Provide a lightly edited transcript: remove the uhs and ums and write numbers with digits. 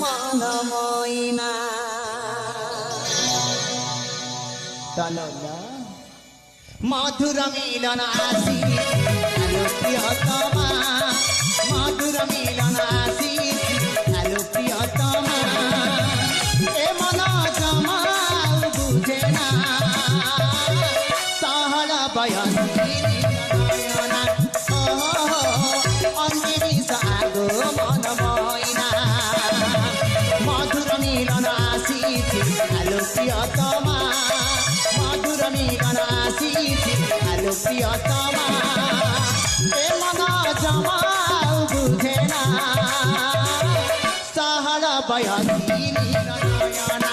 মন ময়না তনয়া মধুর মিলন আসি আলো প্রিয়তমা মধুর মিলন আসি আলো প্রিয়তমা এ মন জমা বুঝে না সহল বয়সী নয়না অঞ্জলি সাগো মন ময়না মধুর মিলন আসিছি আলো প্রিয়তমা মধুর মিলন আসিছি আলো প্রিয়তমা এ মন জমা বুঝে না সহল বয়সী নয়না